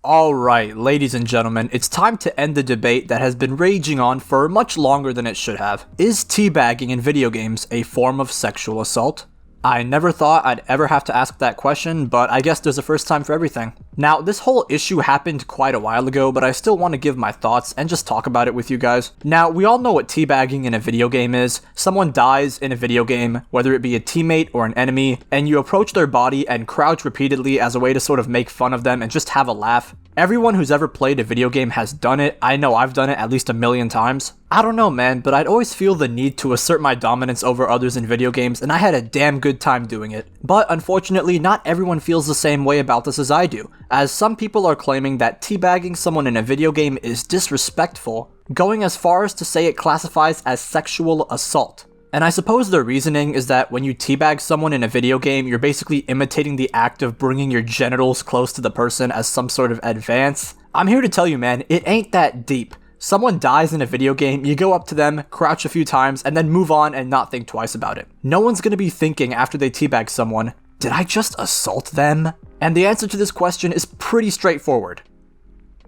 Alright, ladies and gentlemen, it's time to end the debate that has been raging on for much longer than it should have. Is teabagging in video games a form of sexual assault? I never thought I'd ever have to ask that question, but I guess there's a first time for everything. Now, this whole issue happened quite a while ago, but I still want to give my thoughts and just talk about it with you guys. Now, we all know what teabagging in a video game is. Someone dies in a video game, whether it be a teammate or an enemy, and you approach their body and crouch repeatedly as a way to sort of make fun of them and just have a laugh. Everyone who's ever played a video game has done it. I know I've done it at least a million times. I don't know, man, but I'd always feel the need to assert my dominance over others in video games, and I had a damn good time doing it. But unfortunately, not everyone feels the same way about this as I do, as some people are claiming that teabagging someone in a video game is disrespectful, going as far as to say it classifies as sexual assault. And I suppose their reasoning is that when you teabag someone in a video game, you're basically imitating the act of bringing your genitals close to the person as some sort of advance. I'm here to tell you, man, it ain't that deep. Someone dies in a video game, you go up to them, crouch a few times, and then move on and not think twice about it. No one's gonna be thinking after they teabag someone, did I just assault them? And the answer to this question is pretty straightforward.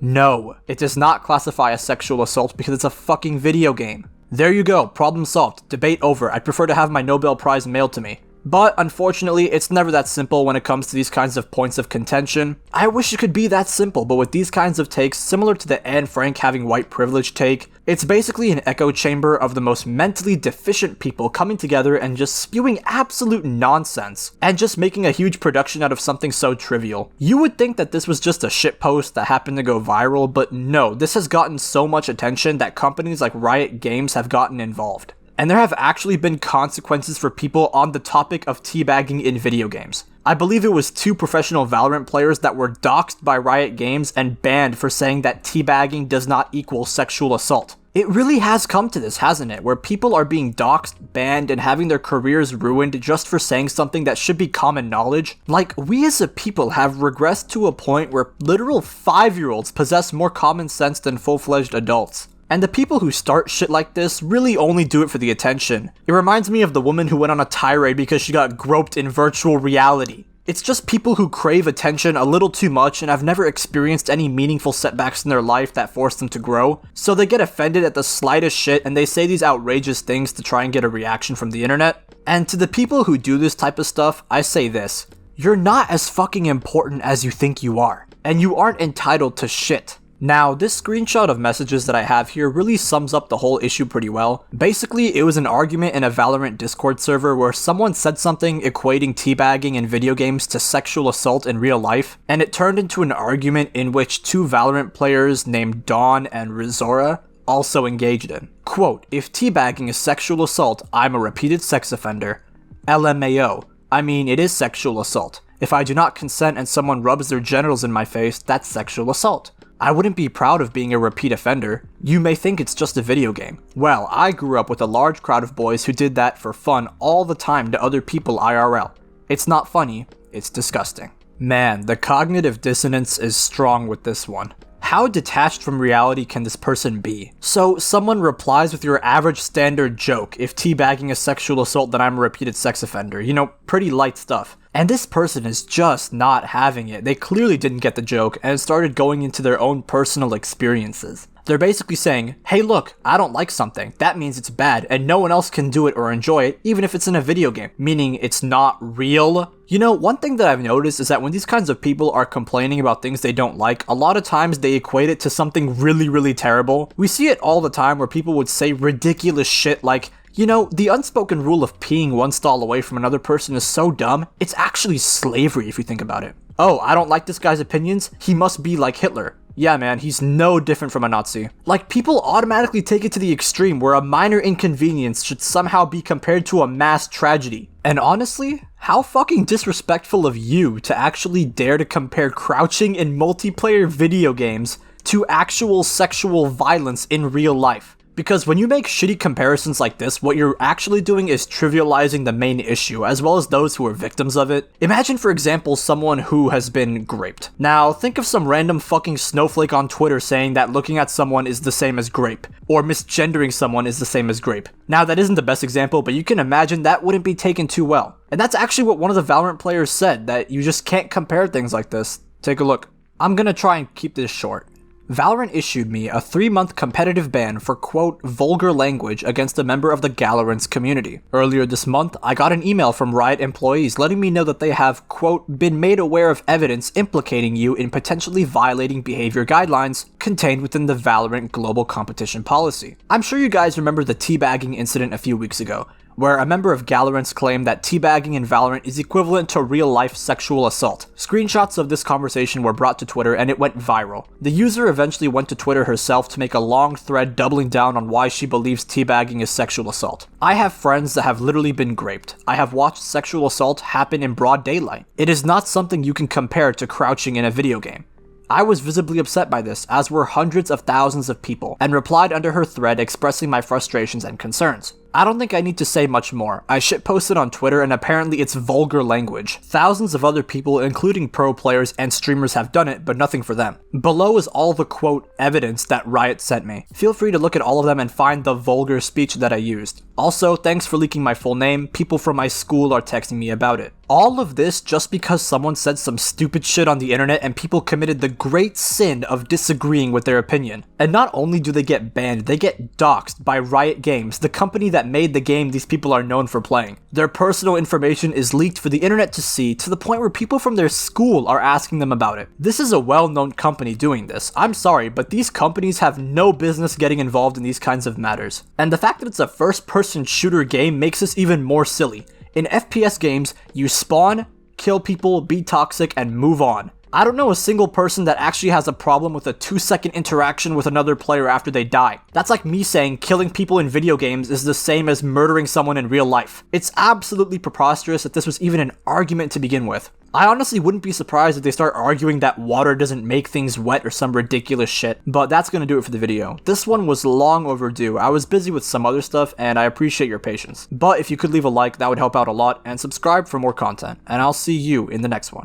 No, it does not classify as sexual assault because it's a fucking video game. There you go, problem solved, debate over. I'd prefer to have my Nobel Prize mailed to me. But unfortunately, it's never that simple when it comes to these kinds of points of contention. I wish it could be that simple, but with these kinds of takes, similar to the Anne Frank having white privilege take, it's basically an echo chamber of the most mentally deficient people coming together and just spewing absolute nonsense, and just making a huge production out of something so trivial. You would think that this was just a shitpost that happened to go viral, but no, this has gotten so much attention that companies like Riot Games have gotten involved. And there have actually been consequences for people on the topic of teabagging in video games. I believe it was 2 professional Valorant players that were doxxed by Riot Games and banned for saying that teabagging does not equal sexual assault. It really has come to this, hasn't it? Where people are being doxxed, banned, and having their careers ruined just for saying something that should be common knowledge. Like, we as a people have regressed to a point where literal 5-year-olds possess more common sense than full-fledged adults. And the people who start shit like this really only do it for the attention. It reminds me of the woman who went on a tirade because she got groped in virtual reality. It's just people who crave attention a little too much and have never experienced any meaningful setbacks in their life that force them to grow, so they get offended at the slightest shit and they say these outrageous things to try and get a reaction from the internet. And to the people who do this type of stuff, I say this: you're not as fucking important as you think you are, and you aren't entitled to shit. Now, this screenshot of messages that I have here really sums up the whole issue pretty well. Basically, it was an argument in a Valorant Discord server where someone said something equating teabagging in video games to sexual assault in real life, and it turned into an argument in which 2 Valorant players named Dawn and Rizora also engaged in. Quote, "If teabagging is sexual assault, I'm a repeated sex offender. LMAO. I mean, it is sexual assault. If I do not consent and someone rubs their genitals in my face, that's sexual assault. I wouldn't be proud of being a repeat offender. You may think it's just a video game. Well, I grew up with a large crowd of boys who did that for fun all the time to other people IRL. It's not funny, it's disgusting." Man, the cognitive dissonance is strong with this one. How detached from reality can this person be? So someone replies with your average standard joke: if teabagging is sexual assault, then I'm a repeated sex offender. You know, pretty light stuff. And this person is just not having it. They clearly didn't get the joke and started going into their own personal experiences. They're basically saying, hey look, I don't like something. That means it's bad and no one else can do it or enjoy it, even if it's in a video game. Meaning it's not real. You know, one thing that I've noticed is that when these kinds of people are complaining about things they don't like, a lot of times they equate it to something really, really terrible. We see it all the time where people would say ridiculous shit like, you know, the unspoken rule of peeing 1 stall away from another person is so dumb, it's actually slavery if you think about it. Oh, I don't like this guy's opinions? He must be like Hitler. Yeah man, he's no different from a Nazi. Like, people automatically take it to the extreme where a minor inconvenience should somehow be compared to a mass tragedy. And honestly, how fucking disrespectful of you to actually dare to compare crouching in multiplayer video games to actual sexual violence in real life. Because when you make shitty comparisons like this, what you're actually doing is trivializing the main issue, as well as those who are victims of it. Imagine, for example, someone who has been raped. Now, think of some random fucking snowflake on Twitter saying that looking at someone is the same as grape, or misgendering someone is the same as grape. Now, that isn't the best example, but you can imagine that wouldn't be taken too well. And that's actually what one of the Valorant players said, that you just can't compare things like this. Take a look. I'm gonna try and keep this short. Valorant issued me a 3-month competitive ban for quote vulgar language against a member of the Galorants community. Earlier this month, I got an email from Riot employees letting me know that they have quote been made aware of evidence implicating you in potentially violating behavior guidelines contained within the Valorant global competition policy. I'm sure you guys remember the teabagging incident a few weeks ago, where a member of Galorants claimed that teabagging in Valorant is equivalent to real-life sexual assault. Screenshots of this conversation were brought to Twitter and it went viral. The user eventually went to Twitter herself to make a long thread doubling down on why she believes teabagging is sexual assault. I have friends that have literally been raped. I have watched sexual assault happen in broad daylight. It is not something you can compare to crouching in a video game. I was visibly upset by this, as were hundreds of thousands of people, and replied under her thread expressing my frustrations and concerns. I don't think I need to say much more. I shitposted on Twitter and apparently it's vulgar language. Thousands of other people, including pro players and streamers, have done it, but nothing for them. Below is all the quote evidence that Riot sent me. Feel free to look at all of them and find the vulgar speech that I used. Also, thanks for leaking my full name. People from my school are texting me about it. All of this just because someone said some stupid shit on the internet and people committed the great sin of disagreeing with their opinion. And not only do they get banned, they get doxxed by Riot Games, the company that made the game these people are known for playing. Their personal information is leaked for the internet to see, to the point where people from their school are asking them about it. This is a well-known company doing this. I'm sorry, but these companies have no business getting involved in these kinds of matters. And the fact that it's a first-person shooter game makes this even more silly. In FPS games, you spawn, kill people, be toxic, and move on. I don't know a single person that actually has a problem with a 2-second interaction with another player after they die. That's like me saying killing people in video games is the same as murdering someone in real life. It's absolutely preposterous that this was even an argument to begin with. I honestly wouldn't be surprised if they start arguing that water doesn't make things wet or some ridiculous shit, but that's gonna do it for the video. This one was long overdue. I was busy with some other stuff and I appreciate your patience. But if you could leave a like, that would help out a lot, and subscribe for more content, and I'll see you in the next one.